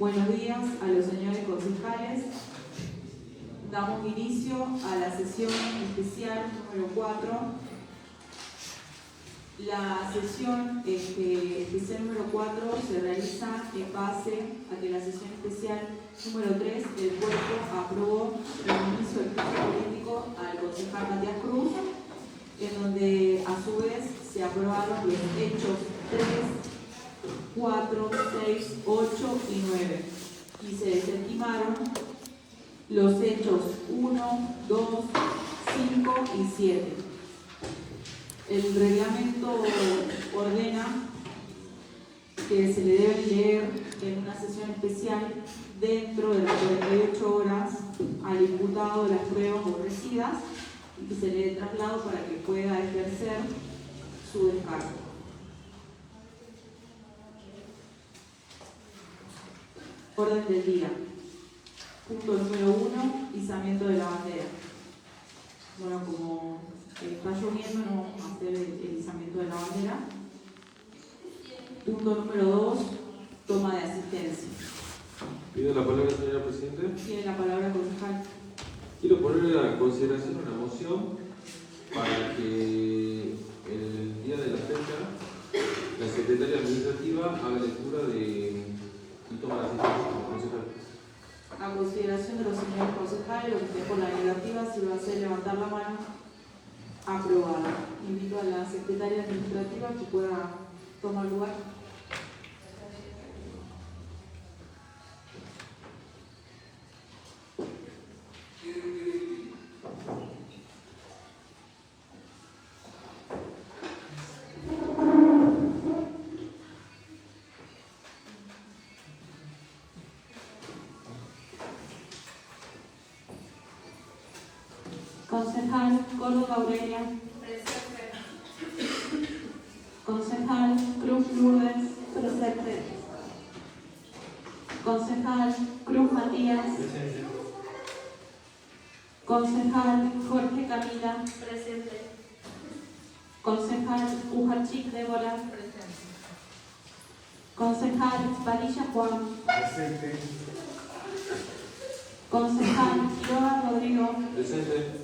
Buenos días a los señores concejales. Damos inicio a la sesión especial número 4. La sesión especial número 4 se realiza en base a que la sesión especial número 3 el cuerpo aprobó el inicio del juicio político al concejal Matías Cruz, en donde a su vez se aprobaron los hechos 3, 4, 6, 8 y 9 y se desestimaron los hechos 1, 2, 5 y 7. El reglamento ordena que se le debe leer en una sesión especial dentro de las 48 horas al imputado las pruebas ofrecidas y que se le dé traslado para que pueda ejercer su descargo. Orden del día. Punto número 1, izamiento de la bandera. Bueno, como está lloviendo, no vamos a hacer el izamiento de la bandera. Punto número 2, toma de asistencia. Pido la palabra, señora Presidenta. Tiene la palabra, concejal. Quiero poner a consideración una moción para que el día de la fecha la Secretaria Administrativa haga lectura y toma la asistencia, concejal. A consideración de los señores concejales, lo que esté por la negativa, si va a hacer levantar la mano, aprobada. Invito a la Secretaria Administrativa que pueda tomar lugar. Concejal Córdoba Aurelia. Presente. Concejal Cruz Lourdes. Presente. Concejal Cruz Matías. Presente. Concejal Jorge Camila. Presente. Concejal Ujachic Débora. Presente. Concejal Padilla Juan. Presente. Concejal Quiroga Rodrigo. Presente.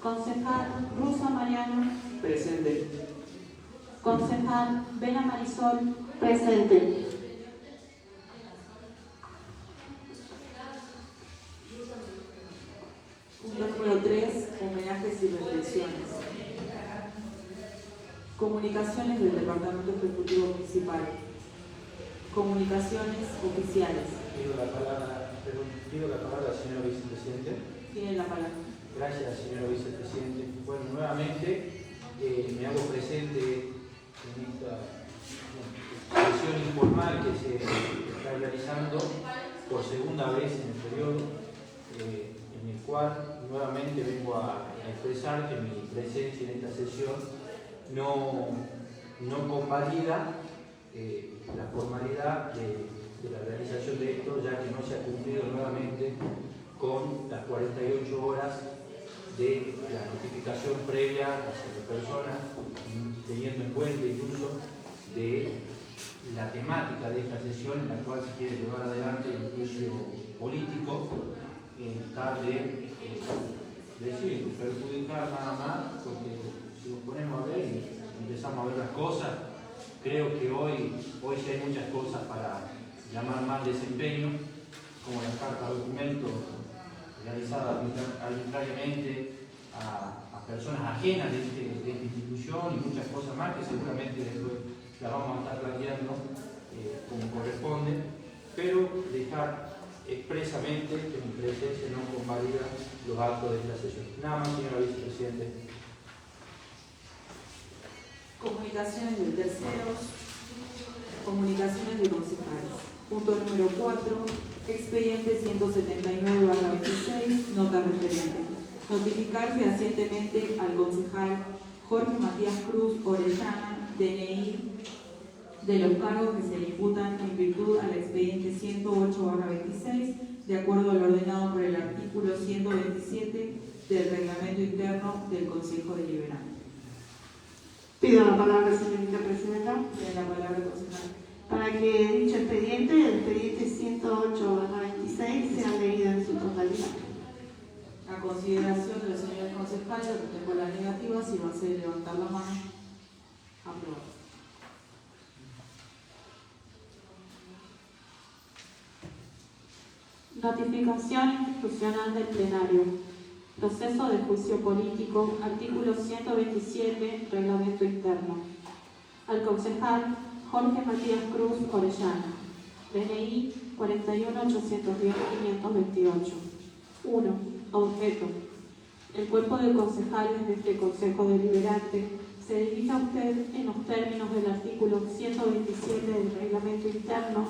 Concejal Rusa Mariano. Presente. Concejal Vela Marisol. Presente. Punto número 3, homenajes y reflexiones. Comunicaciones del Departamento Ejecutivo Municipal. Comunicaciones oficiales. Pido la palabra, señor vicepresidente. Tiene la palabra. Gracias, señor vicepresidente. Bueno, nuevamente me hago presente en esta sesión informal que se está realizando por segunda vez en el periodo, en el cual nuevamente vengo a expresar que mi presencia en esta sesión no convalida la formalidad de la realización de esto, ya que no se ha cumplido nuevamente con las 48 horas de la notificación previa a las personas, teniendo en cuenta incluso de la temática de esta sesión en la cual se quiere llevar adelante el juicio político, tal de decir, perjudicar nada más, porque si nos ponemos a ver y empezamos a ver las cosas, creo que hoy sí hay muchas cosas para llamar mal desempeño, como las cartas de documentos realizadas arbitrariamente a personas ajenas de esta institución y muchas cosas más que seguramente después las vamos a estar planteando como corresponde, pero dejar expresamente que mi presencia no convalida los actos de esta sesión. Nada más, señora vicepresidente. Comunicaciones de terceros. Comunicaciones de concejales. Punto número 4, expediente 179/26, nota referente. Notificar fehacientemente al concejal Jorge Matías Cruz Orellana, DNI, de los cargos que se le imputan en virtud al expediente 108/26, de acuerdo al ordenado por el artículo 127 del Reglamento Interno del Consejo Deliberante. Pido la palabra, señorita presidenta. Tiene la palabra, concejal. para que dicho expediente, el expediente 108/26, sea leído en su totalidad. A consideración de los señores concejales, tengo la negativa, si va a ser levantar la mano. Aprobado. Notificación institucional del plenario. Proceso de juicio político, artículo 127, reglamento interno. Al concejal Jorge Matías Cruz Orellana, DNI 41.810.528. 1. Objeto. El cuerpo de concejales de este Consejo Deliberante se dirige a usted en los términos del artículo 127 del reglamento interno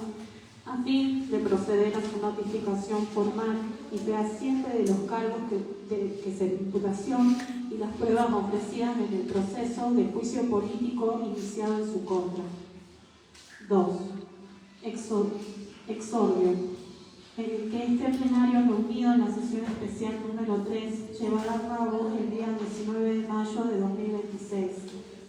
a fin de proceder a su notificación formal y fehaciente de los cargos que se de imputación y las pruebas ofrecidas en el proceso de juicio político iniciado en su contra. 2. Exordio. En el que este plenario reunido en la sesión especial número 3 llevará a cabo el día 19 de mayo de 2026,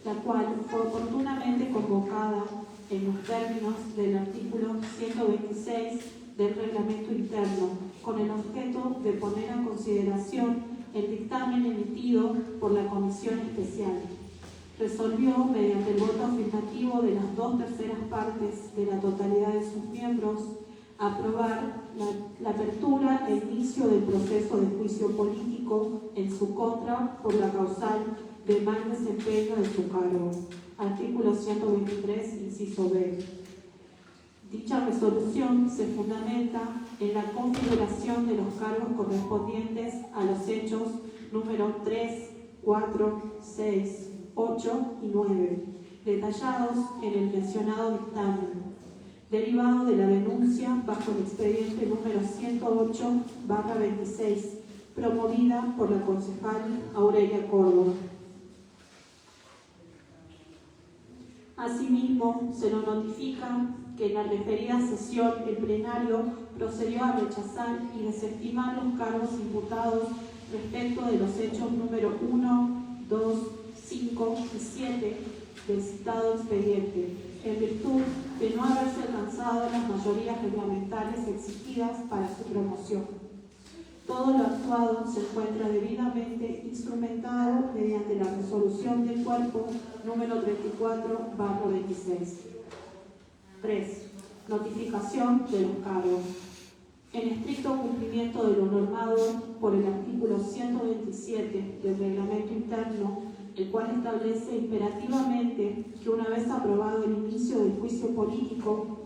la cual fue oportunamente convocada en los términos del artículo 126 del reglamento interno, con el objeto de poner a consideración el dictamen emitido por la comisión especial. Resolvió, mediante el voto afirmativo de las 2/3 partes de la totalidad de sus miembros, aprobar la apertura e inicio del proceso de juicio político en su contra por la causal de mal desempeño de su cargo. Artículo 123, inciso B. Dicha resolución se fundamenta en la configuración de los cargos correspondientes a los hechos número 3, 4, 6, 8 y 9, detallados en el mencionado dictamen, derivado de la denuncia bajo el expediente número 108/26, promovida por la concejal Aurelia Córdoba. Asimismo, se nos notifica que en la referida sesión el plenario procedió a rechazar y desestimar los cargos imputados respecto de los hechos número 1, 2, 5 y 7 del citado expediente, en virtud de no haberse alcanzado las mayorías reglamentarias exigidas para su promoción. Todo lo actuado se encuentra debidamente instrumentado mediante la resolución del cuerpo número 34/26. 3. Notificación de los cargos. En estricto cumplimiento de lo normado por el artículo 127 del reglamento interno, el cual establece imperativamente que una vez aprobado el inicio del juicio político,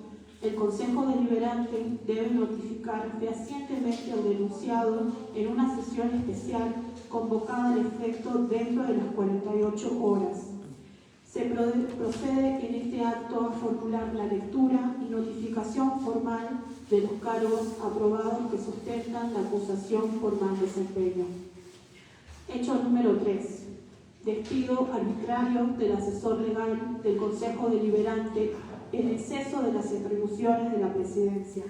el Consejo Deliberante debe notificar fehacientemente al denunciado en una sesión especial convocada al efecto dentro de las 48 horas. Se procede en este acto a formular la lectura y notificación formal de los cargos aprobados que sustentan la acusación por mal desempeño. Hecho número 3. Despido arbitrario del asesor legal del Consejo Deliberante en exceso de las atribuciones de la Presidencia.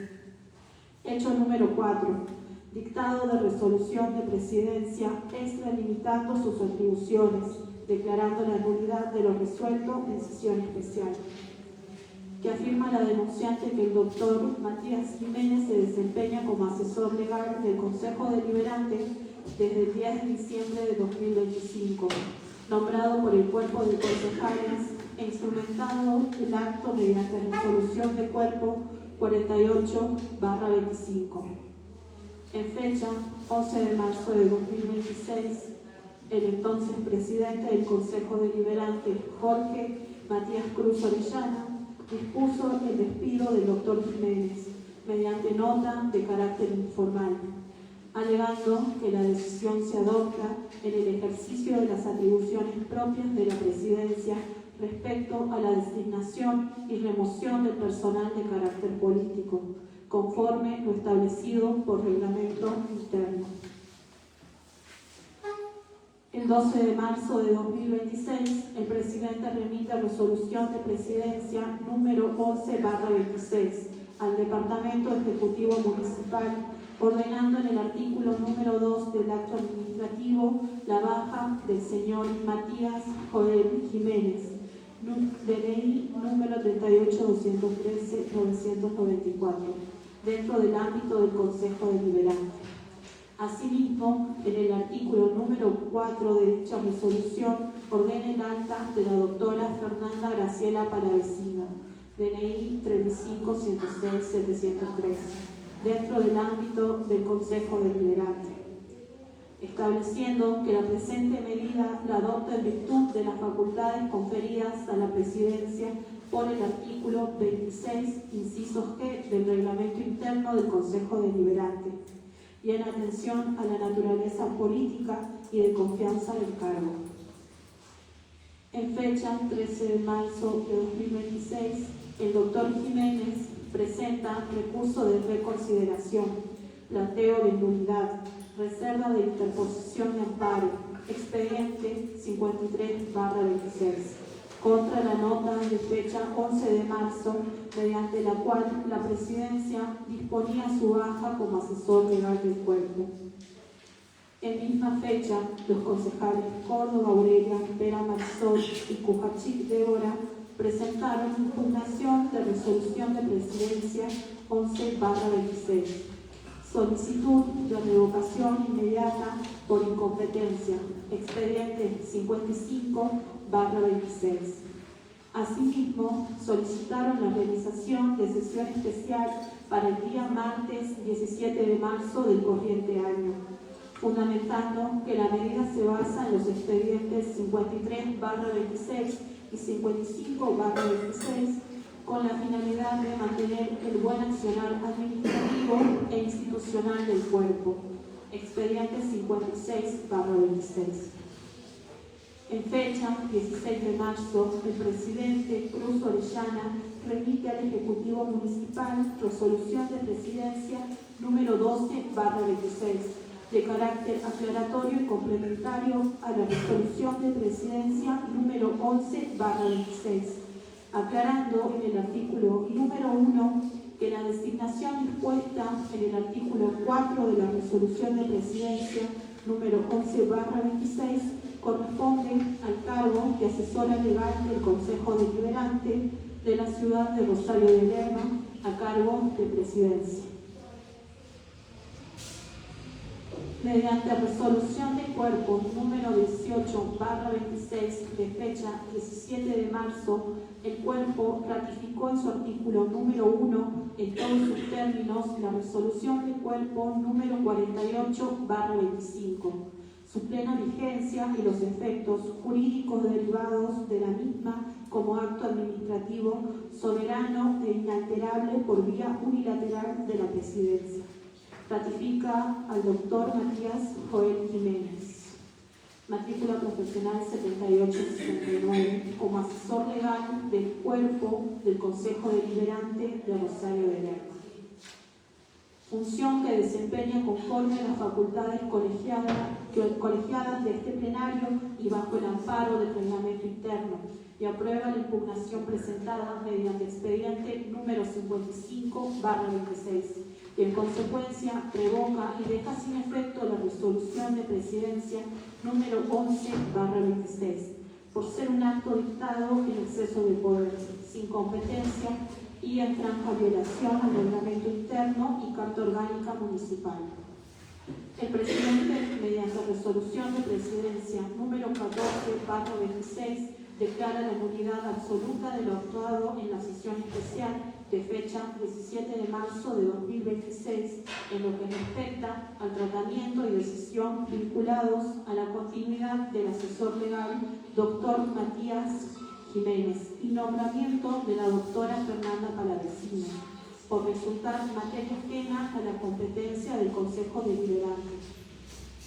Hecho número 4. Dictado de resolución de Presidencia extralimitando sus atribuciones, declarando la nulidad de lo resuelto en sesión especial. Que afirma la denunciante que el doctor Matías Jiménez se desempeña como asesor legal del Consejo Deliberante desde el 10 de diciembre de 2025, nombrado por el cuerpo de concejales e instrumentado el acto mediante resolución de cuerpo 48/25. En fecha 11 de marzo de 2026, el entonces presidente del Consejo Deliberante, Jorge Matías Cruz Orellana, dispuso el despido del doctor Jiménez mediante nota de carácter informal, alegando que la decisión se adopta en el ejercicio de las atribuciones propias de la Presidencia respecto a la designación y remoción del personal de carácter político, conforme lo establecido por reglamento interno. El 12 de marzo de 2026, el presidente remite resolución de Presidencia número 11/26 al Departamento Ejecutivo Municipal, ordenando en el artículo número 2 del acto administrativo la baja del señor Matías Joel Jiménez, DNI número 38.213.994, dentro del ámbito del Consejo Deliberante. Asimismo, en el artículo número 4 de dicha resolución, ordena el alta de la doctora Fernanda Graciela Palavecino, DNI 35.106.713, dentro del ámbito del Consejo Deliberante, estableciendo que la presente medida la adopta en virtud de las facultades conferidas a la Presidencia por el artículo 26, inciso G del Reglamento Interno del Consejo Deliberante, y en atención a la naturaleza política y de confianza del cargo. En fecha 13 de marzo de 2026, el doctor Jiménez presenta recurso de reconsideración, planteo de nulidad, reserva de interposición de amparo, expediente 53/26, contra la nota de fecha 11 de marzo, mediante la cual la Presidencia disponía su baja como asesor legal del cuerpo. En misma fecha, los concejales Córdoba Aurelia, Vera Marisol y Cujachik Débora presentaron impugnación de resolución de Presidencia 11/26, solicitud de revocación inmediata por incompetencia, expediente 55/26. Asimismo, solicitaron la realización de sesión especial para el día martes 17 de marzo del corriente año, fundamentando que la medida se basa en los expedientes 53/26 y 55/26, con la finalidad de mantener el buen accionar administrativo e institucional del cuerpo, expediente 56/26. En fecha 16 de marzo, el presidente Cruz Orellana remite al Ejecutivo Municipal resolución de Presidencia número 12/26, de carácter aclaratorio y complementario a la resolución de Presidencia número 11/26, aclarando en el artículo número 1 que la designación dispuesta en el artículo 4 de la resolución de Presidencia número 11/26 corresponde al cargo de asesora legal del Consejo Deliberante de la ciudad de Rosario de Lerma, a cargo de Presidencia. Mediante resolución de cuerpo número 18/26 de fecha 17 de marzo, el cuerpo ratificó en su artículo número 1 en todos sus términos la resolución de cuerpo número 48/25, su plena vigencia y los efectos jurídicos derivados de la misma como acto administrativo soberano e inalterable por vía unilateral de la Presidencia. Ratifica al doctor Matías Joel Jiménez, matrícula profesional 7869, como asesor legal del cuerpo del Consejo Deliberante de Rosario de Lerma. Función que desempeña conforme a las facultades colegiadas de este plenario y bajo el amparo del reglamento interno, y aprueba la impugnación presentada mediante expediente número 55/26, y en consecuencia revoca y deja sin efecto la resolución de Presidencia número 11/26, por ser un acto dictado en exceso de poder, sin competencia y en franca violación al reglamento interno y Carta Orgánica Municipal. El presidente, mediante resolución de Presidencia número 14/26, declara la nulidad absoluta de lo actuado en la sesión especial de fecha 17 de marzo de 2026 en lo que respecta al tratamiento y decisión vinculados a la continuidad del asesor legal doctor Matías Jiménez y nombramiento de la doctora Fernanda Palavecino, por resultar materia ajena a la competencia del Consejo Deliberante,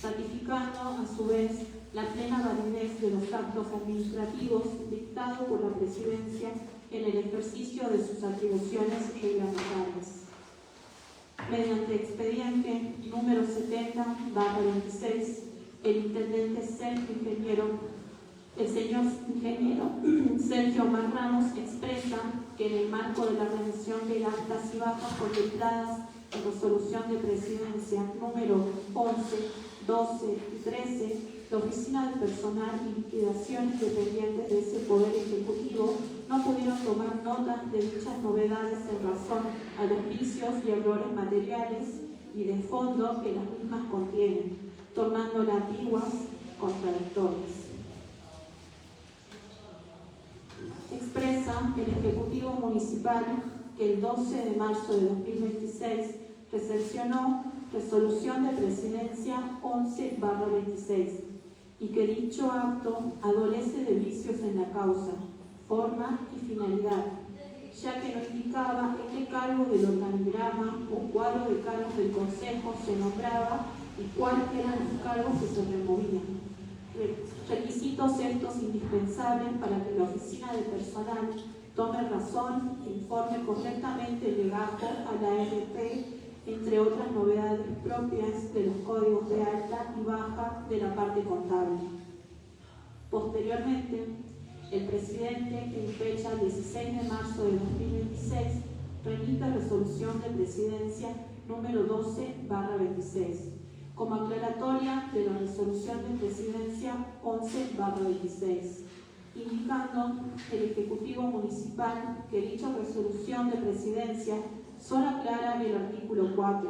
ratificando a su vez la plena validez de los actos administrativos dictados por la Presidencia en el ejercicio de sus atribuciones reglamentarias. Mediante expediente número 70/26, el intendente el señor ingeniero Sergio Omar Ramos expresa que en el marco de la revisión de altas y bajas contempladas en resolución de Presidencia número 12 y 13, la Oficina de Personal y Liquidaciones dependientes de ese Poder Ejecutivo no pudieron tomar nota de dichas novedades en razón a los vicios y errores materiales y de fondo que las mismas contienen, tornándolas ambiguas, contradictorias. Expresa el Ejecutivo Municipal que el 12 de marzo de 2026 recepcionó Resolución de Presidencia 11/26 y que dicho acto adolece de vicios en la causa, forma y finalidad, ya que no indicaba en qué cargo del organigrama o cuadro de cargos del Consejo se nombraba y cuáles eran los cargos que se removían. Requisitos estos indispensables para que la Oficina de Personal tome razón e informe correctamente el legajo a la ARP, entre otras novedades propias de los códigos de alta y baja de la parte contable. Posteriormente, el presidente, en fecha 16 de marzo de 2026, remite resolución de presidencia número 12/26, como aclaratoria de la resolución de presidencia 11/26, indicando el Ejecutivo Municipal que dicha resolución de presidencia solo aclara el artículo 4,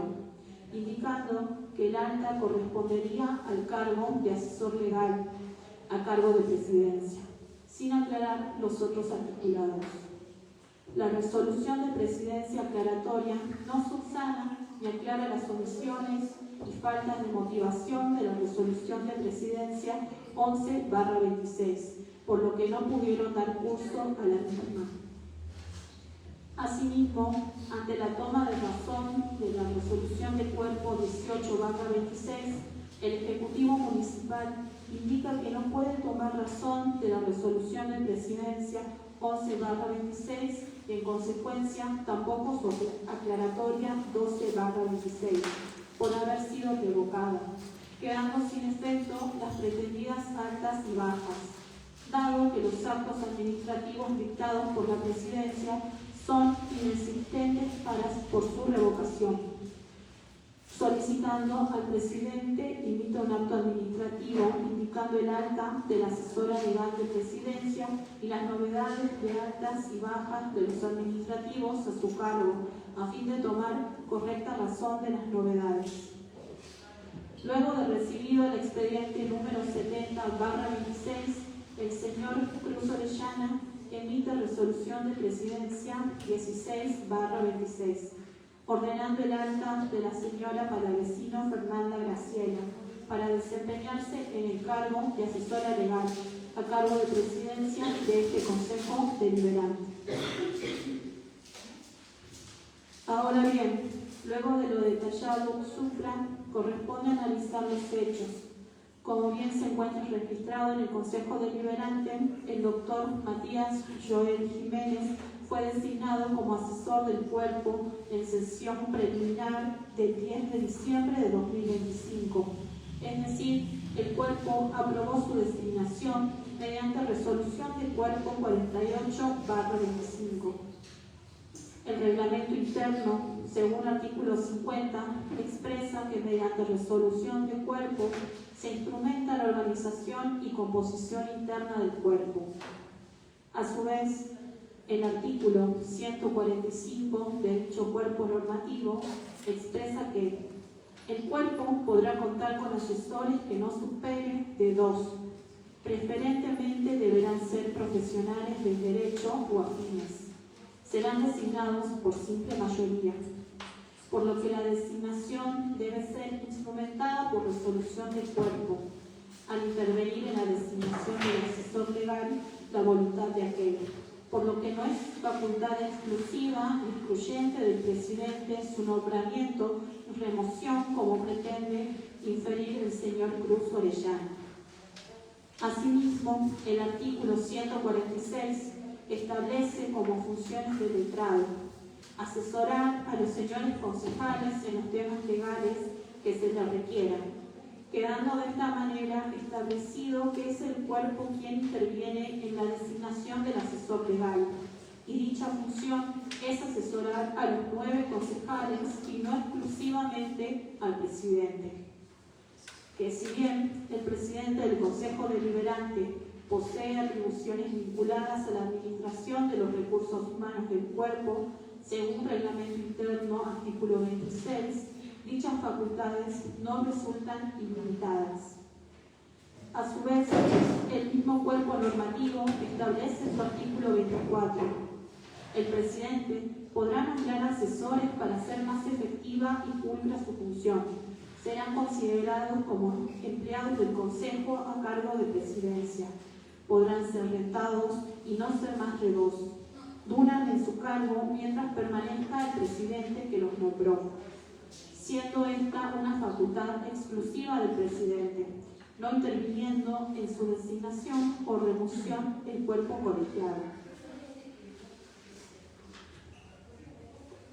indicando que el alta correspondería al cargo de asesor legal a cargo de presidencia, sin aclarar los otros articulados. La resolución de presidencia aclaratoria no subsana ni aclara las omisiones y faltas de motivación de la resolución de presidencia 11/26, por lo que no pudieron dar curso a la misma. Asimismo, ante la toma de razón de la resolución de cuerpo 18/26, el Ejecutivo Municipal indica que no puede tomar razón de la resolución de presidencia 11/26 y en consecuencia tampoco su aclaratoria 12/26, por haber sido revocada, quedando sin efecto las pretendidas altas y bajas, dado que los actos administrativos dictados por la presidencia son inexistentes por su revocación, solicitando al presidente emita un acto administrativo indicando el alta de la asesora legal de presidencia y las novedades de altas y bajas de los administrativos a su cargo, a fin de tomar correcta razón de las novedades. Luego de recibido el expediente número 70/26, el señor Cruz Orellana emite resolución de presidencia 16/26, ordenando el alta de la señora Palavecino Fernanda Graciela para desempeñarse en el cargo de asesora legal a cargo de presidencia de este Consejo Deliberante. Ahora bien, luego de lo detallado supra, corresponde analizar los hechos. Como bien se encuentra registrado en el Consejo Deliberante, el doctor Matías Joel Jiménez fue designado como asesor del cuerpo en sesión preliminar del 10 de diciembre de 2025. Es decir, el cuerpo aprobó su designación mediante resolución del cuerpo 48/25. El reglamento interno, según artículo 50, expresa que mediante resolución de cuerpo se instrumenta la organización y composición interna del cuerpo. A su vez, el artículo 145 de dicho cuerpo normativo expresa que el cuerpo podrá contar con asesores que no superen de 2. Preferentemente deberán ser profesionales del derecho o afines. Serán designados por simple mayoría, por lo que la designación debe ser instrumentada por resolución del cuerpo, al intervenir en la designación del asesor legal la voluntad de aquel, por lo que no es facultad exclusiva ni excluyente del presidente su nombramiento y remoción como pretende inferir el señor Cruz Orellana. Asimismo, el artículo 146 establece como funciones del letrado asesorar a los señores concejales en los temas legales que se les requieran, quedando de esta manera establecido que es el cuerpo quien interviene en la designación del asesor legal, y dicha función es asesorar a los 9 concejales y no exclusivamente al presidente. que si bien el presidente del Consejo Deliberante posee atribuciones vinculadas a la administración de los recursos humanos del cuerpo, según Reglamento Interno, artículo 26, dichas facultades no resultan ilimitadas. A su vez, el mismo cuerpo normativo establece en su artículo 24: el presidente podrá nombrar asesores para hacer más efectiva y pulcra su función. Serán considerados como empleados del Consejo a cargo de presidencia. Podrán ser rentados y no ser más de 2. Duran en su cargo mientras permanezca el presidente que los nombró, siendo esta una facultad exclusiva del presidente, no interviniendo en su designación o remoción el cuerpo colegiado.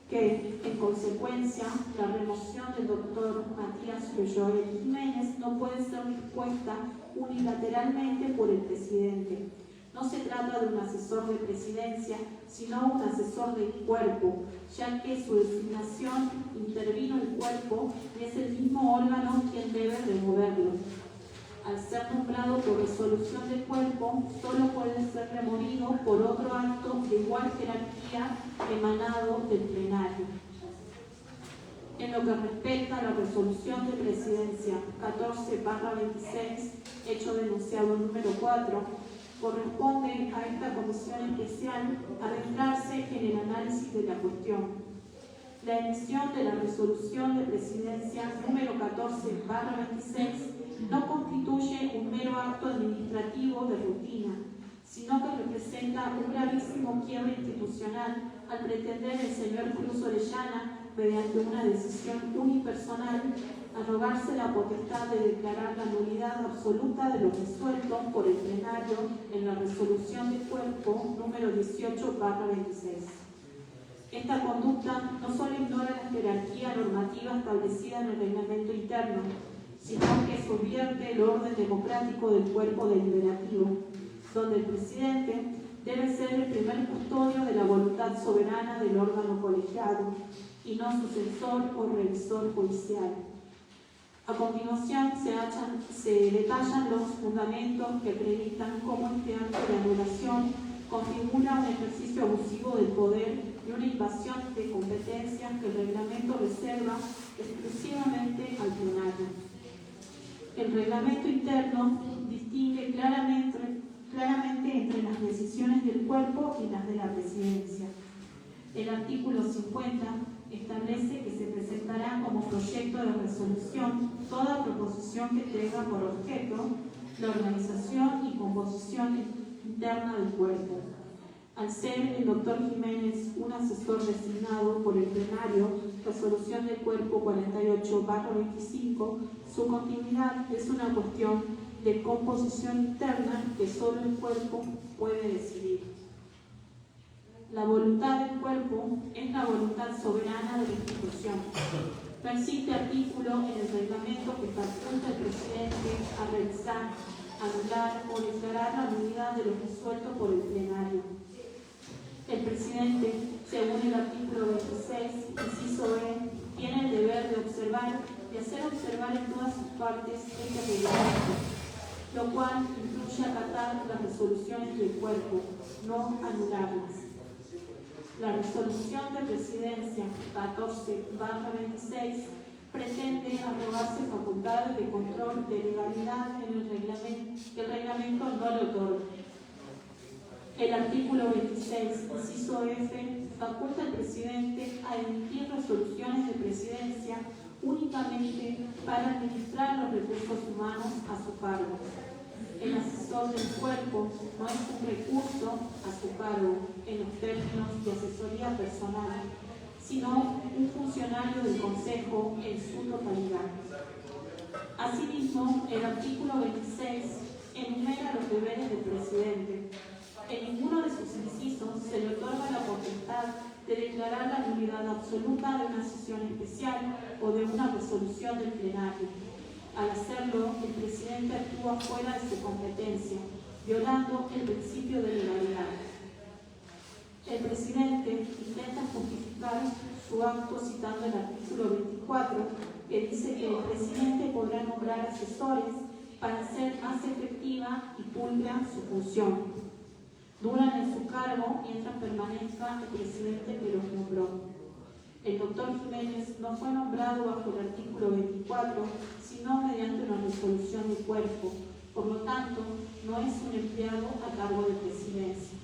Que, en consecuencia, la remoción del doctor Matías Joel Jiménez no puede ser dispuesta unilateralmente por el presidente. No se trata de un asesor de presidencia, sino un asesor del cuerpo, ya que su designación intervino el cuerpo y es el mismo órgano quien debe removerlo. Al ser nombrado por resolución del cuerpo, solo puede ser removido por otro acto de igual jerarquía emanado del plenario. En lo que respecta a la resolución de presidencia 14/26, hecho denunciado número 4, corresponde a esta comisión especial adentrarse en el análisis de la cuestión. La emisión de la resolución de presidencia número 14/26 no constituye un mero acto administrativo de rutina, sino que representa un gravísimo quiebre institucional al pretender el señor Cruz Orellana, mediante una decisión unipersonal, arrogarse la potestad de declarar la nulidad absoluta de lo resuelto por el plenario en la resolución del cuerpo número 18/26. Esta conducta no solo ignora la jerarquía normativa establecida en el reglamento interno, sino que subvierte el orden democrático del cuerpo deliberativo, donde el presidente debe ser el primer custodio de la voluntad soberana del órgano colegiado y no su censor o revisor judicial. A continuación se detallan los fundamentos que acreditan cómo este acto de anulación configura un ejercicio abusivo del poder y una invasión de competencias que el reglamento reserva exclusivamente al plenario. El reglamento interno distingue claramente entre las decisiones del cuerpo y las de la presidencia. El artículo 50 establece que se presentará como proyecto de resolución toda proposición que tenga por objeto la organización y composición interna del cuerpo. Al ser el doctor Jiménez un asesor designado por el plenario, resolución del cuerpo 48/25, su continuidad es una cuestión de composición interna que solo el cuerpo puede decidir. La voluntad del cuerpo es la voluntad soberana de la institución. Persiste artículo en el reglamento que faculta al presidente a revisar, anular o declarar la nulidad de lo resuelto por el plenario. El presidente, según el artículo 26, inciso E, tiene el deber de observar y hacer observar en todas sus partes este reglamento, lo cual incluye acatar las resoluciones del cuerpo, no anularlas. La resolución de presidencia 14/26 pretende arrogarse facultades de control de legalidad en el reglamento que el reglamento no le otorga. El artículo 26, inciso F, faculta al presidente a emitir resoluciones de presidencia únicamente para administrar los recursos humanos a su cargo. El asesor del cuerpo no es un recurso a su cargo en los términos de asesoría personal, sino un funcionario del Consejo en su totalidad. Asimismo, el artículo 26 enumera los deberes del presidente. En ninguno de sus incisos se le otorga la potestad de declarar la nulidad absoluta de una sesión especial o de una resolución del plenario. Al hacerlo, el presidente actúa fuera de su competencia, violando el principio de legalidad. El presidente intenta justificar su acto citando el artículo 24, que dice que el presidente podrá nombrar asesores para hacer más efectiva y pulcra su función. Duran en su cargo mientras permanezca el presidente que los nombró. El doctor Jiménez no fue nombrado bajo el artículo 24, sino mediante una resolución de cuerpo. Por lo tanto, no es un empleado a cargo de presidencia.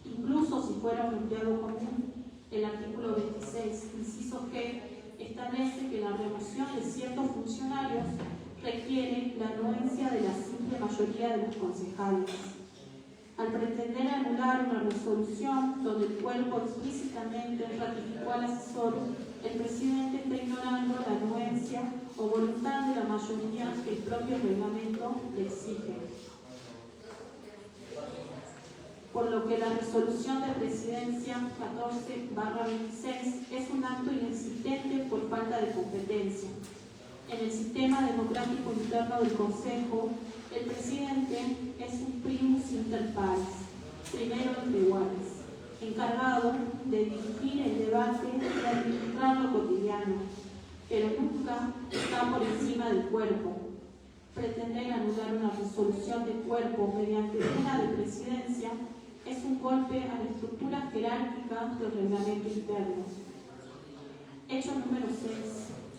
Incluso si fuera un empleado común, el artículo 26, inciso G, establece que la remoción de ciertos funcionarios requiere la anuencia de la simple mayoría de los concejales. Al pretender anular una resolución donde el cuerpo explícitamente ratificó al asesor, el presidente está ignorando la anuencia o voluntad de la mayoría que el propio reglamento le exige. Por lo que la resolución de presidencia 14/26 es un acto inexistente por falta de competencia. En el sistema democrático interno del Consejo, el presidente es un primus inter pares, primero entre iguales, encargado de dirigir el debate y administrar lo cotidiano, pero nunca está por encima del cuerpo. Pretender anular una resolución de cuerpo mediante una de presidencia es un golpe a la estructura jerárquica del reglamento interno. Hecho número 6.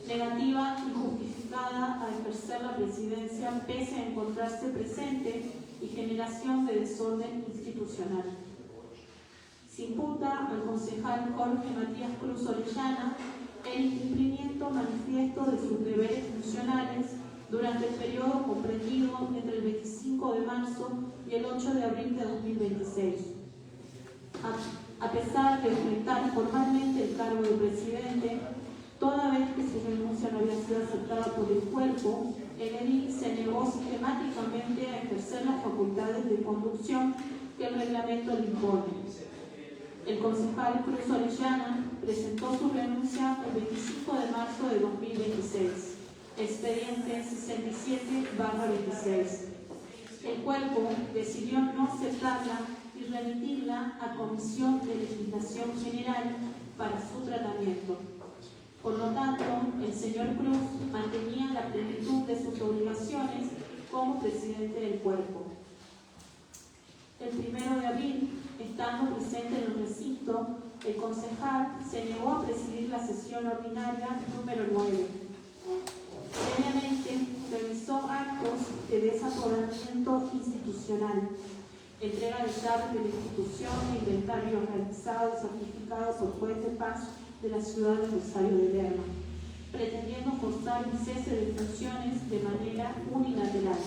Negativa injustificada a ejercer la presidencia pese a encontrarse presente y generación de desorden institucional. Se imputa al concejal Jorge Matías Cruz Orellana el incumplimiento manifiesto de sus deberes funcionales durante el periodo comprendido entre el 25 de marzo y el 8 de abril de 2026. A pesar de ostentar formalmente el cargo de presidente, toda vez que su renuncia no había sido aceptada por el cuerpo, el edil se negó sistemáticamente a ejercer las facultades de conducción que el reglamento le impone. El concejal Cruz Orellana presentó su renuncia el 25 de marzo de 2026, expediente 67/26. El cuerpo decidió no aceptarla y remitirla a Comisión de Legislación General para su tratamiento. Por lo tanto, el señor Cruz mantenía la plenitud de sus obligaciones como presidente del cuerpo. El 1 de abril, estando presente en el recinto, el concejal se negó a presidir la sesión ordinaria número 9. Previamente, realizó actos de desapoderamiento institucional, entrega de llaves de la institución e inventario realizado y certificado por juez de paz de la ciudad de Rosario de Lerma, pretendiendo forzar un cese de funciones de manera unilateral.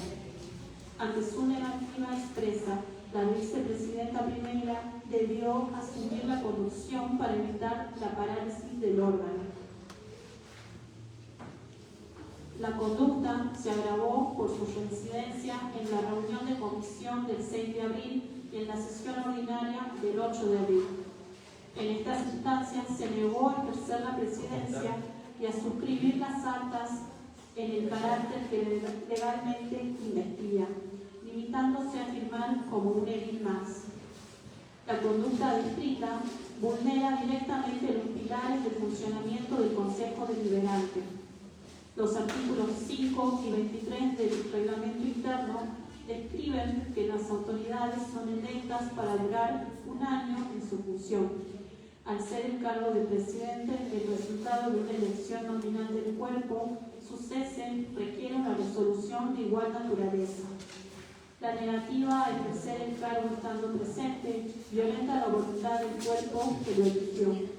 Ante su negativa expresa, la vicepresidenta primera debió asumir la conducción para evitar la parálisis del órgano. La conducta se agravó por su reincidencia en la reunión de comisión del 6 de abril y en la sesión ordinaria del 8 de abril. En estas instancias se negó a ejercer la presidencia y a suscribir las actas en el carácter que legalmente investiga, limitándose a firmar como un edil más. La conducta descrita vulnera directamente los pilares del funcionamiento del Consejo Deliberante. Los artículos 5 y 23 del reglamento interno describen que las autoridades son electas para durar un año en su función. Al ser el cargo de presidente el resultado de una elección nominal del cuerpo, su cese requiere una resolución de igual naturaleza. La negativa a ejercer el cargo estando presente violenta la voluntad del cuerpo que lo eligió.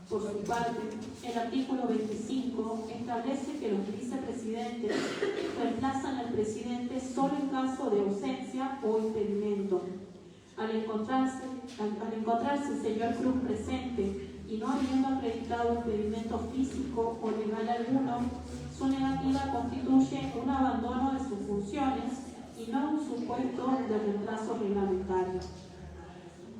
Por su parte, el artículo 25 establece que los vicepresidentes reemplazan al presidente solo en caso de ausencia o impedimento. Al encontrarse el señor Cruz presente y no habiendo acreditado impedimento físico o legal alguno, su negativa constituye un abandono de sus funciones y no un supuesto de retraso reglamentario.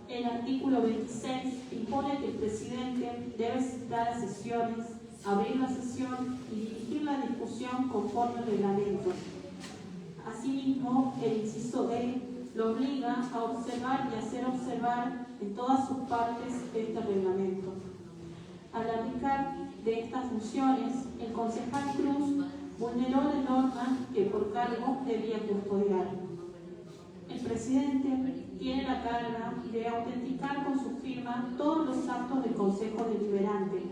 El artículo 26 impone que el presidente debe citar a sesiones, abrir la sesión y dirigir la discusión conforme al reglamento. Asimismo, el inciso E lo obliga a observar y hacer observar en todas sus partes este reglamento. Al aplicar de estas funciones, el concejal Cruz vulneró la norma que por cargo debía custodiar. El presidente tiene la carga de autenticar con su firma todos los actos del Consejo Deliberante.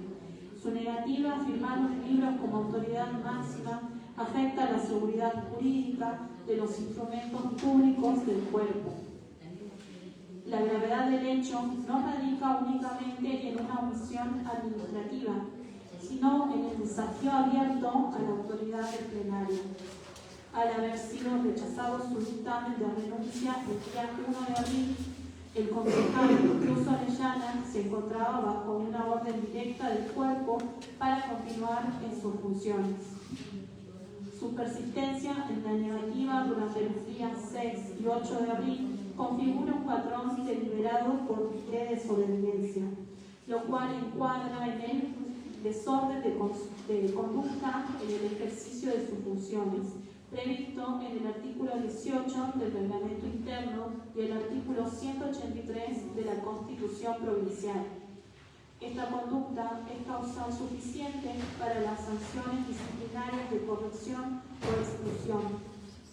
Su negativa a firmar los libros como autoridad máxima afecta a la seguridad jurídica de los instrumentos públicos del cuerpo. La gravedad del hecho no radica únicamente en una omisión administrativa, sino en el desafío abierto a la autoridad del plenario. Al haber sido rechazado su dictamen de renuncia el día 1 de abril, el concejal Cruz Orellana se encontraba bajo una orden directa del cuerpo para continuar en sus funciones. Su persistencia en la negativa durante los días 6 y 8 de abril configura un patrón deliberado por de desobediencia, lo cual encuadra en el desorden de conducta en el ejercicio de sus funciones, previsto en el artículo 18 del Reglamento Interno y el artículo 183 de la Constitución Provincial. Esta conducta es causa suficiente para las sanciones disciplinarias de corrección o exclusión,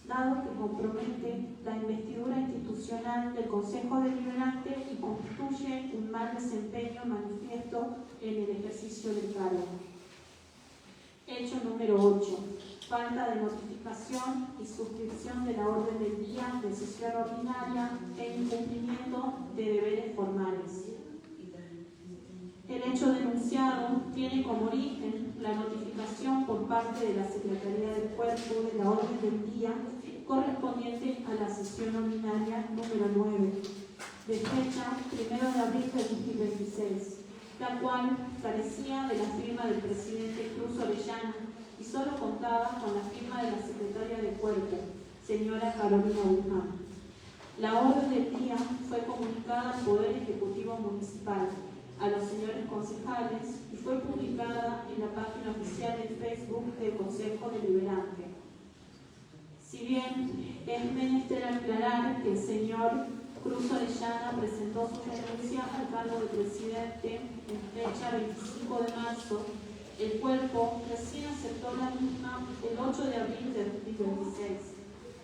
dado que compromete la investidura institucional del Consejo Deliberante y constituye un mal desempeño manifiesto en el ejercicio del cargo. Hecho número 8. Falta de notificación y suscripción de la orden del día de sesión ordinaria e incumplimiento de deberes formales. El hecho denunciado tiene como origen la notificación por parte de la Secretaría del Cuerpo de la orden del día correspondiente a la sesión ordinaria número 9, de fecha 1 de abril de 2026, la cual carecía de la firma del presidente Cruz Orellana y solo contaba con la firma de la secretaria de Cuerpo, señora Carolina Guzmán. La orden del día fue comunicada al Poder Ejecutivo Municipal, a los señores concejales y fue publicada en la página oficial de Facebook del Consejo Deliberante. Si bien es menester aclarar que el señor Cruz Orellana presentó su renuncia al cargo de presidente en fecha 25 de marzo, el cuerpo recién aceptó la misma el 8 de abril de 2026.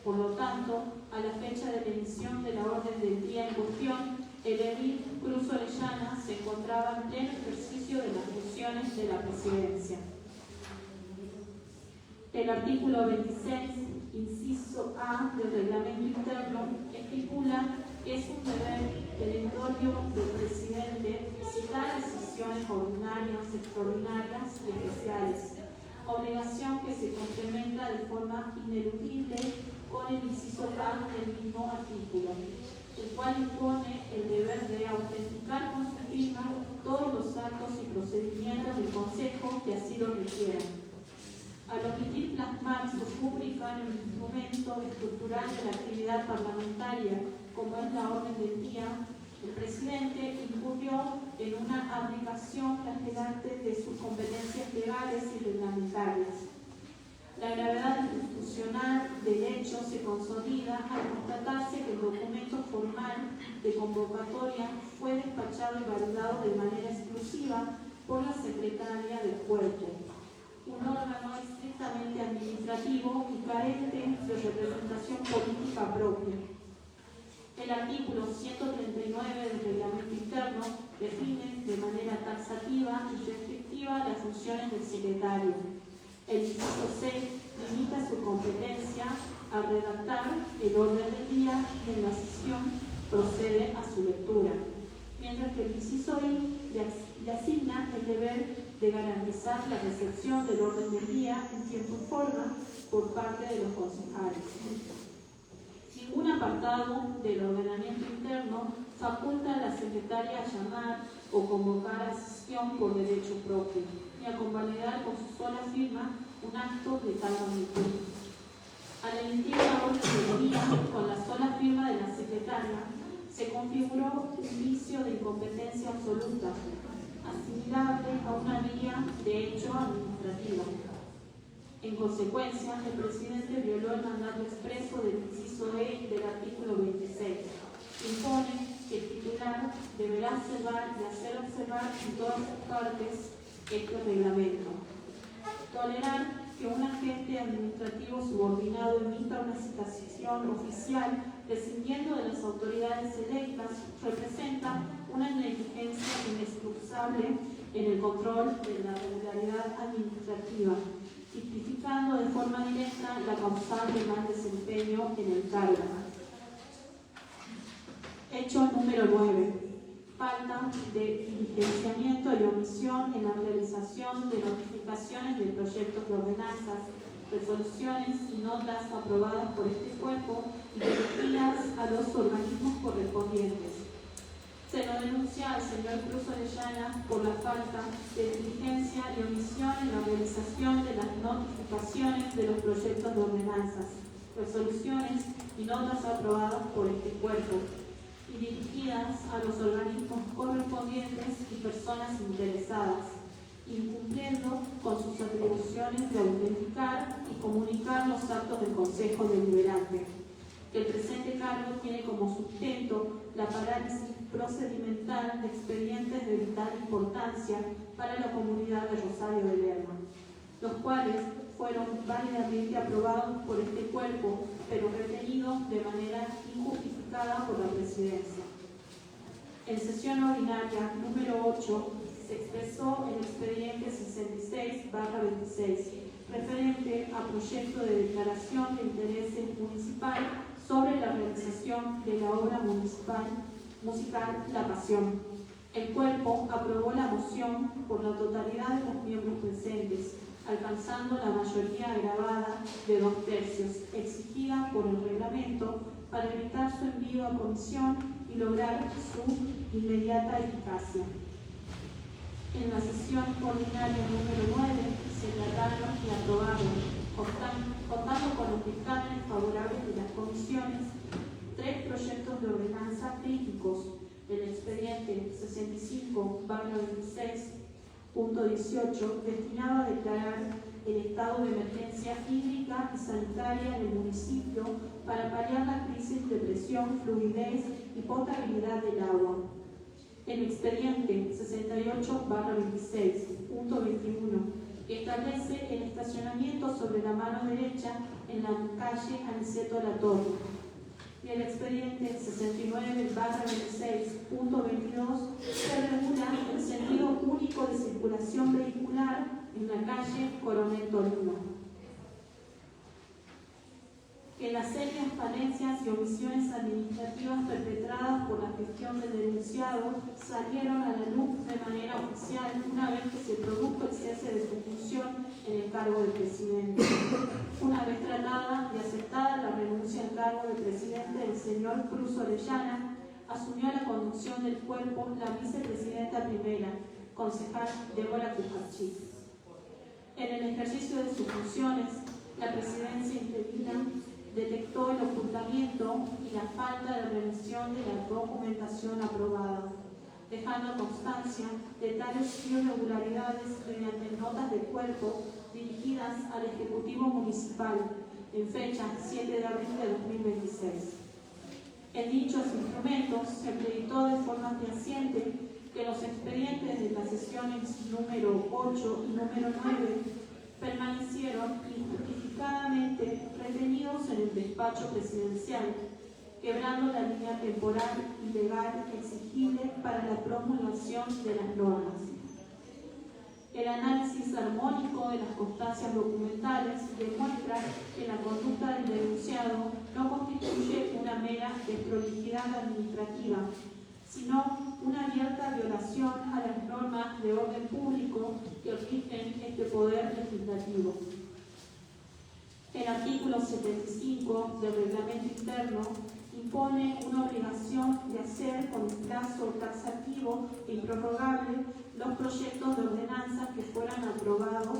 Por lo tanto, a la fecha de la emisión de la orden del día en cuestión, el edil Cruz Orellana se encontraba en pleno ejercicio de las funciones de la presidencia. El artículo 26, inciso A del Reglamento Interno, estipula que es un deber perentorio del presidente citar sesiones ordinarias, extraordinarias y especiales, obligación que se complementa de forma ineludible con el inciso A del mismo artículo, el cual impone el deber de autenticar con su firma todos los actos y procedimientos del Consejo que así lo requieran. Al omitir plasmar su rúbrica en un instrumento estructural de la actividad parlamentaria, como es la orden del día, el presidente incurrió en una abdicación flagelante de sus competencias legales y reglamentarias. La gravedad institucional del hecho se consolida al constatarse que el documento formal de convocatoria fue despachado y validado de manera exclusiva por la secretaria del Cuerpo, un órgano estrictamente administrativo y carente de representación política propia. El artículo 139 del Reglamento Interno define de manera taxativa y restrictiva las funciones del secretario. El inciso C limita su competencia a redactar el orden del día y en la sesión procede a su lectura, mientras que el inciso I le asigna el deber de garantizar la recepción del orden del día en tiempo y forma por parte de los concejales. Ningún apartado del ordenamiento interno faculta a la secretaria a llamar o convocar a sesión por derecho propio, ni a convalidar con su sola firma un acto de tal magnitud. Al emitir la orden del día con la sola firma de la secretaria, se configuró un vicio de incompetencia absoluta, asimilable a una vía de hecho administrativa. En consecuencia, el presidente violó el mandato expreso del inciso E del artículo 26. Impone que el titular deberá observar y hacer observar en todas sus partes este reglamento. Tolerar que un agente administrativo subordinado emita una citación oficial prescindiendo de las autoridades electas representa una negligencia inexcusable en el control de la regularidad administrativa, tipificando de forma directa la causal de mal desempeño en el cargo. Hecho número 9. Falta de diligenciamiento y omisión en la realización de notificaciones de proyectos de ordenanzas, resoluciones y notas aprobadas por este cuerpo y dirigidas a los organismos correspondientes. Se lo denuncia al señor Cruz Orellana por la falta de diligencia y omisión en la realización de las notificaciones de los proyectos de ordenanzas, resoluciones y notas aprobadas por este cuerpo y dirigidas a los organismos correspondientes y personas interesadas, incumpliendo con sus atribuciones de autenticar y comunicar los actos del Consejo Deliberante. El presente cargo tiene como sustento la parálisis procedimental de expedientes de vital importancia para la comunidad de Rosario de Lerma, los cuales fueron válidamente aprobados por este cuerpo, pero retenidos de manera injustificada por la Presidencia. En sesión ordinaria número 8 se expresó el expediente 66/26, referente a proyecto de declaración de interés municipal sobre la realización de la obra musical La Pasión. El cuerpo aprobó la moción por la totalidad de los miembros presentes, alcanzando la mayoría agravada de 2/3, exigida por el reglamento para evitar su envío a comisión y lograr su inmediata eficacia. En la sesión ordinaria número 9 se trataron y aprobaron, contando con los dictámenes favorables de las comisiones, 3 proyectos de ordenanza críticos del expediente 65/26.18 destinado a declarar el estado de emergencia hídrica y sanitaria en el municipio para paliar la crisis de presión, fluidez y potabilidad del agua. El expediente 68/26.21 que establece el estacionamiento sobre la mano derecha en la calle Aniceto Latorre. Y el expediente 69/26.22 se regula el sentido único de circulación vehicular en la calle Coronel Tolima. Que las serias falencias y omisiones administrativas perpetradas por la gestión del denunciado salieron a la luz de manera oficial una vez que se produjo el cese de su función en el cargo de presidente. Una vez tratada y aceptada la renuncia al cargo de presidente, el señor Cruz Orellana asumió la conducción del cuerpo la vicepresidenta primera, concejal Débora Cucachí. En el ejercicio de sus funciones, la presidencia interina detectó el ocultamiento y la falta de revisión de la documentación aprobada, dejando constancia de tales irregularidades mediante notas de cuerpo dirigidas al Ejecutivo Municipal en fecha 7 de abril de 2026. En dichos instrumentos se acreditó de forma fehaciente que los expedientes de las sesiones número 8 y número 9 permanecieron injustificadamente retenidos en el despacho presidencial, quebrando la línea temporal y legal exigible para la promulgación de las normas. El análisis armónico de las constancias documentales demuestra que la conducta del denunciado no constituye una mera desprolijidad administrativa, sino una abierta violación a las normas de orden público que rigen este poder legislativo. El artículo 75 del reglamento interno impone una obligación de hacer con un plazo taxativo e improrrogable los proyectos de ordenanzas que fueran aprobados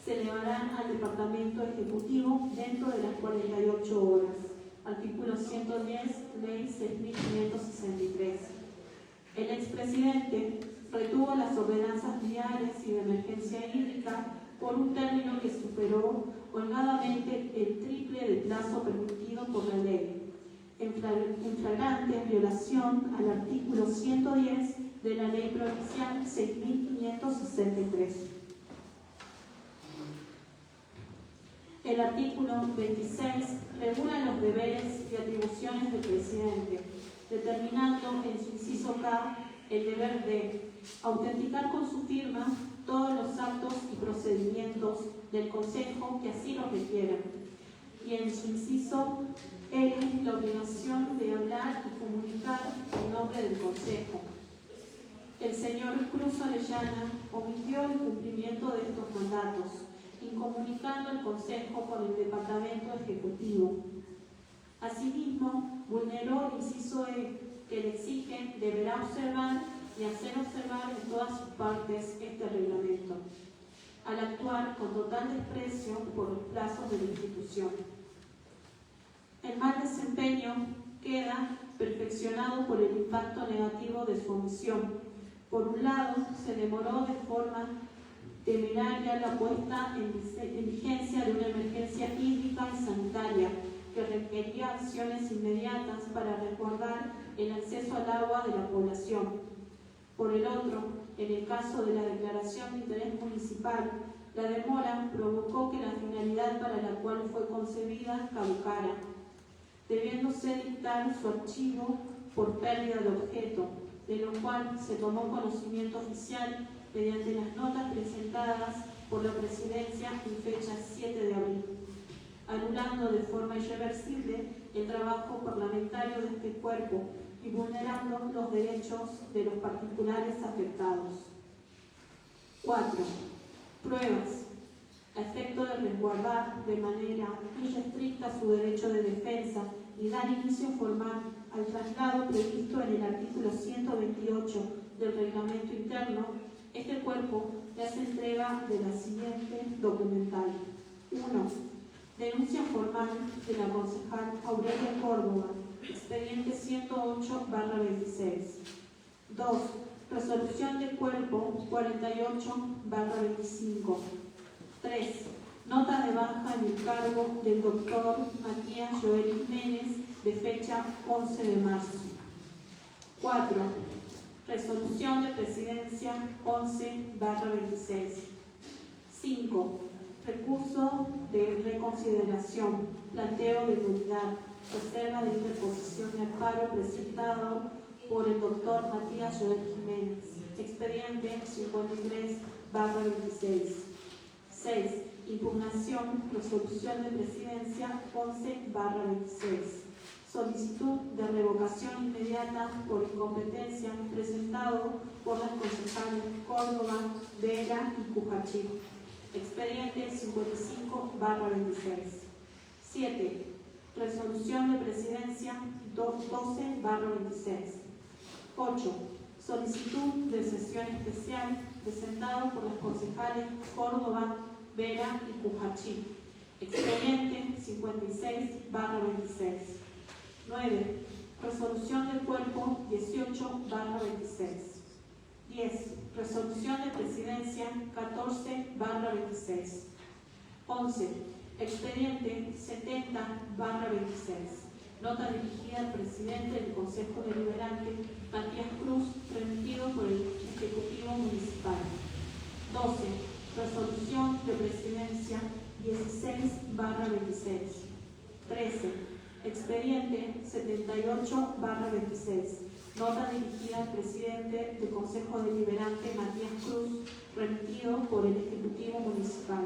se elevarán al Departamento Ejecutivo dentro de las 48 horas. Artículo 110, Ley 6563. El expresidente retuvo las ordenanzas viales y de emergencia hídrica por un término que superó holgadamente el triple del plazo permitido por la ley, en flagrante violación al artículo 110 de la Ley Provincial 6563. El artículo 26 regula los deberes y atribuciones del presidente, determinando en su inciso K el deber de autenticar con su firma todos los actos y procedimientos del Consejo que así lo requieran, y en su inciso L la obligación de hablar y comunicar en nombre del Consejo. El señor Cruz Orellana omitió el cumplimiento de estos mandatos, incomunicando al Consejo con el Departamento Ejecutivo. Asimismo, vulneró el inciso E, que le exige deberá observar y hacer observar en todas sus partes este reglamento, al actuar con total desprecio por los plazos de la institución. El mal desempeño queda perfeccionado por el impacto negativo de su omisión. Por un lado, se demoró de forma temeraria la puesta en vigencia de una emergencia hídrica y sanitaria que requería acciones inmediatas para resguardar el acceso al agua de la población. Por el otro, en el caso de la declaración de interés municipal, la demora provocó que la finalidad para la cual fue concebida caducara, debiéndose dictar su archivo por pérdida de objeto, de lo cual se tomó conocimiento oficial mediante las notas presentadas por la Presidencia en fecha 7 de abril, anulando de forma irreversible el trabajo parlamentario de este cuerpo y vulnerando los derechos de los particulares afectados. 4. Pruebas. A efecto de resguardar de manera irrestricta su derecho de defensa y dar inicio formal al traslado previsto en el artículo 128 del Reglamento Interno, este cuerpo le hace entrega de la siguiente documental. 1. Denuncia formal de la concejal Aurelia Córdoba, expediente 108/26. 2. Resolución de cuerpo 48/25. 3. Nota de baja en el cargo del doctor Matías Joel Jiménez de fecha 11 de marzo. 4. Resolución de Presidencia 11/26. 5. Recurso de reconsideración, planteo de nulidad, reserva de interposición de amparo presentado por el doctor Matías Joel Jiménez, expediente 53/26. 6. Impugnación, resolución de Presidencia 11/26. Solicitud de revocación inmediata por incompetencia presentado por las concejales Córdoba, Vera y Cujachí. Expediente 55/26. 7. Resolución de Presidencia 12/26. 8. Solicitud de sesión especial presentado por las concejales Córdoba, Vera y Cujachí. Expediente 56/26. 9. Resolución del cuerpo 18/26. 10. Resolución de Presidencia 14/26. 11. Expediente 70/26. Nota dirigida al presidente del Consejo Deliberante, Matías Cruz, remitido por el Ejecutivo Municipal. 12. Resolución de Presidencia 16/26. 13. Expediente 78/26. Nota dirigida al presidente del Consejo Deliberante, Matías Cruz, remitido por el Ejecutivo Municipal.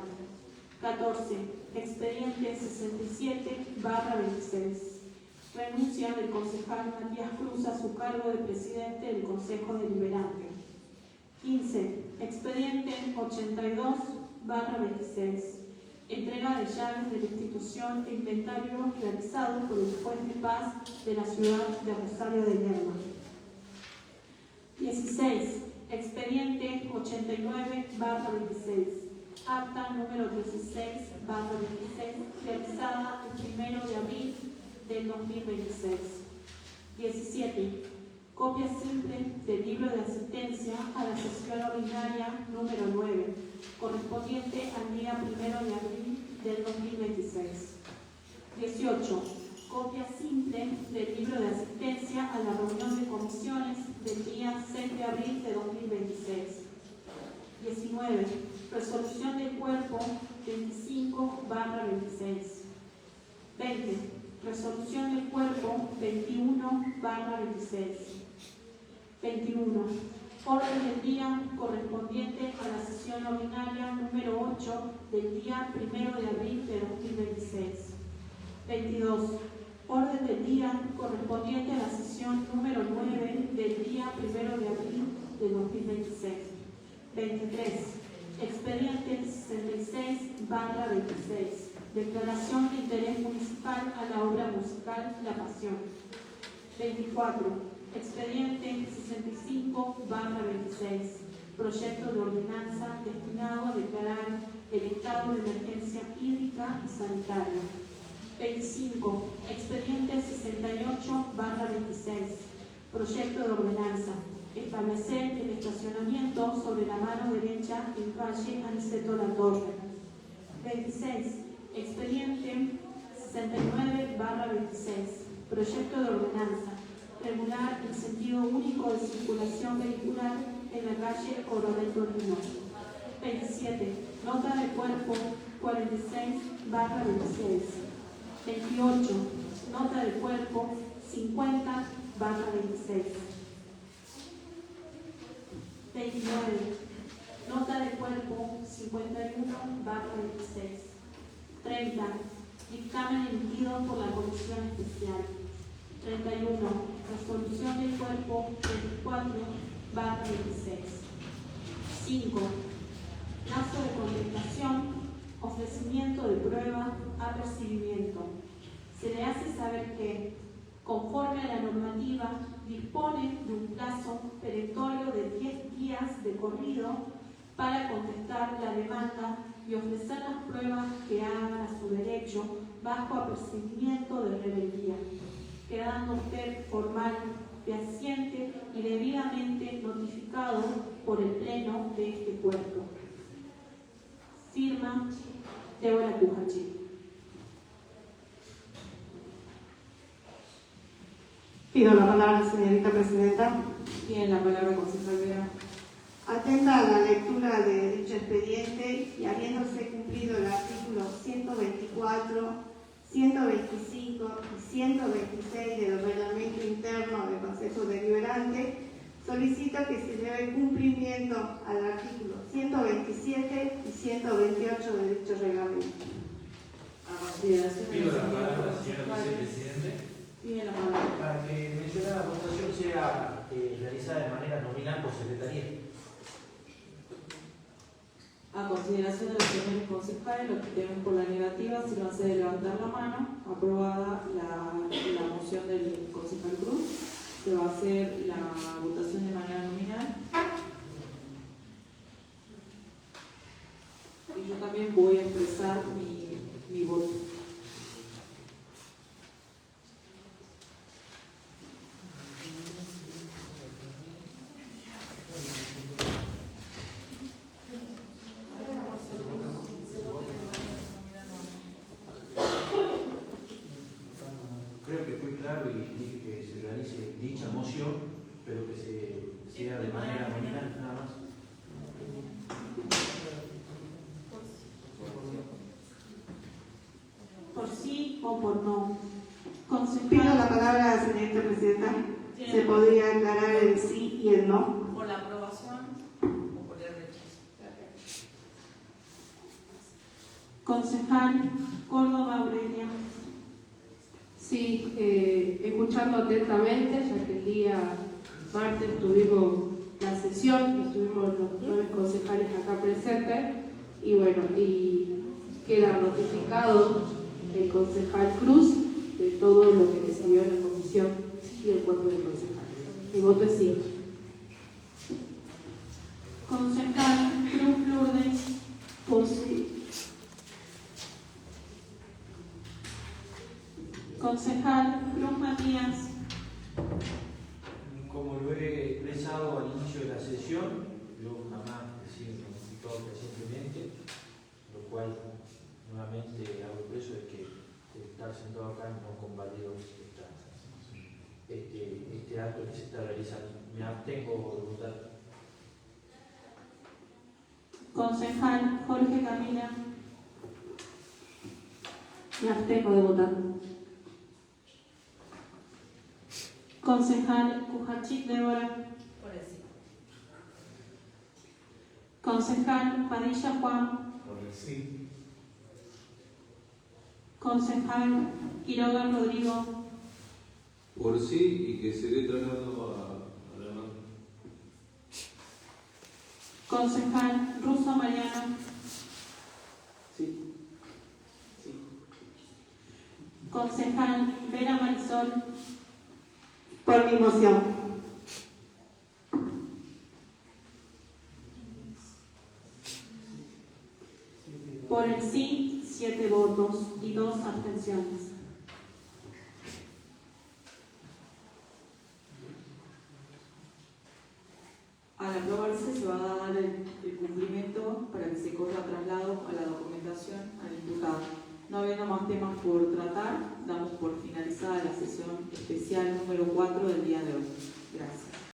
14. Expediente 67/26. Renuncia del concejal Matías Cruz a su cargo de presidente del Consejo Deliberante. 15. Expediente 82/26. Entrega de llaves de la institución e inventario realizado por el juez de paz de la ciudad de Rosario de Lerma. 16. Expediente 89/26. Acta número 16/26, realizada el 1 de abril del 2026. 17. Copia simple del libro de asistencia a la sesión ordinaria número 9, correspondiente al día 1 de abril del 2026. 18. Copia simple del libro de asistencia a la reunión de comisiones del día 6 de abril de 2026. 19. Resolución del cuerpo 25/26. 20. Resolución del Cuerpo 21/26. 21. Orden del día correspondiente a la sesión ordinaria número 8 del día 1 de abril de 2026. 22. Orden del día correspondiente a la sesión número 9 del día 1 de abril de 2026. 23. Expediente 66/26. Declaración de interés municipal a la obra musical La Pasión. 24. Expediente 65/26. Proyecto de ordenanza destinado a declarar el estado de emergencia hídrica y sanitaria. 25. Expediente 68/26. Proyecto de ordenanza. Establecer el estacionamiento sobre la mano derecha en calle Aniceto Latorre. 26. Expediente 69/26. Proyecto de ordenanza. Regular el sentido único de circulación vehicular en la calle Coronel Torino. 27. Nota de cuerpo 46/26. 28. Nota de cuerpo 50/26. 29. Nota de cuerpo 51/26. 30. Dictamen emitido por la Comisión Especial. 31. Resolución del Cuerpo 24/26. 5. Plazo de contestación, ofrecimiento de prueba, apercibimiento. Se le hace saber que, conforme a la normativa, dispone de un plazo perentorio de 10 días de corrido para contestar la demanda y ofrecer las pruebas que hagan a su derecho bajo apercibimiento de rebeldía, quedando usted formal, fehaciente y debidamente notificado por el Pleno de este cuerpo. Firma Débora Pujachi. Pido la palabra, señorita presidenta. Tiene la palabra concejal Vera. Atenta a la lectura de dicho expediente y habiéndose cumplido el artículo 124, 125 y 126 del reglamento interno del Consejo Deliberante, solicito que se lleve cumplimiento al artículo 127 y 128 de dicho reglamento. A consideración de Pido la los palabra, señores señora concejales. vicepresidente, Tiene la palabra. para que mencionada votación sea realizada de manera nominal por secretaría. A consideración de los señores concejales, los que temen por la negativa, si no hace de levantar la mano, aprobada la moción del concejal Cruz, se va a hacer la votación de manera nominal. Y yo también voy a expresar mi voto. Creo que fue claro y dije que se realice dicha moción, pero que sea de manera nominal, nada más. Por sí o por no. Pido Concejal. la palabra, señorita presidenta. ¿Se podría aclarar el sí y el no? ¿Por la aprobación o por el rechazo? Concejal Córdoba Aurelia. Sí, escuchando atentamente, ya que el día martes tuvimos la sesión, estuvimos los 9 concejales acá presentes, y bueno, y queda notificado el concejal Cruz de todo lo que recibió en la comisión y el cuerpo de concejales. Mi voto es sí. Concejal Cruz Lourdes. Por sí. Concejal Cruz Matías. Como lo he expresado al inicio de la sesión, yo jamás he sido notificado recientemente, lo cual nuevamente hago preso de que estar sentado acá no convalido este acto que se está realizando. Me abstengo de votar. Concejal Jorge Camila. Me abstengo de votar. Concejal Kujacic Débora. Por el sí. Concejal Padilla Juan. Por el sí. Concejal Quiroga Rodrigo. Por sí y que se dé traslado a la mano. Concejal Russo Mariano. Sí. Concejal Vera Marisol. Por mi moción. Por el sí, 7 votos y 2 abstenciones. Al aprobarse se va a dar el cumplimiento para que se corra traslado a la documentación al imputado. No habiendo más temas por tratar, damos por finalizada la sesión especial número 4 del día de hoy. Gracias.